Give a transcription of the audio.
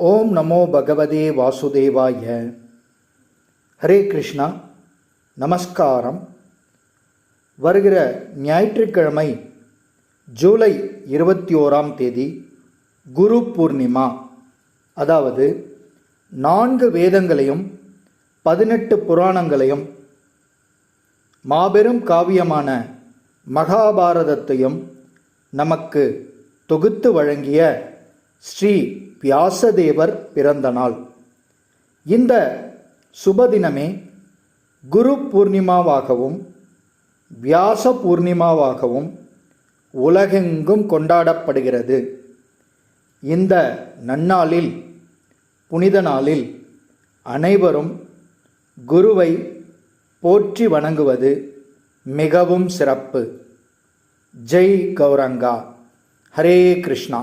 ஓம் நமோ பகவதே வாசுதேவாய. ஹரே கிருஷ்ணா. நமஸ்காரம். வருகிற ஞாயிற்றுக்கிழமை ஜூலை 21 குரு பூர்ணிமா, அதாவது 4 வேதங்களையும் 18 புராணங்களையும் மாபெரும் காவியமான மகாபாரதத்தையும் நமக்கு தொகுத்து வழங்கிய ஸ்ரீ வியாசதேவர் பிறந்த நாள். இந்த சுபதினமே குரு பூர்ணிமாவாகவும் வியாச பூர்ணிமாவாகவும் உலகெங்கும் கொண்டாடப்படுகிறது. இந்த நன்னாளில், புனித நாளில் அனைவரும் குருவை போற்றி வணங்குவது மிகவும் சிறப்பு. ஜெய் கௌரங்கா. ஹரே கிருஷ்ணா.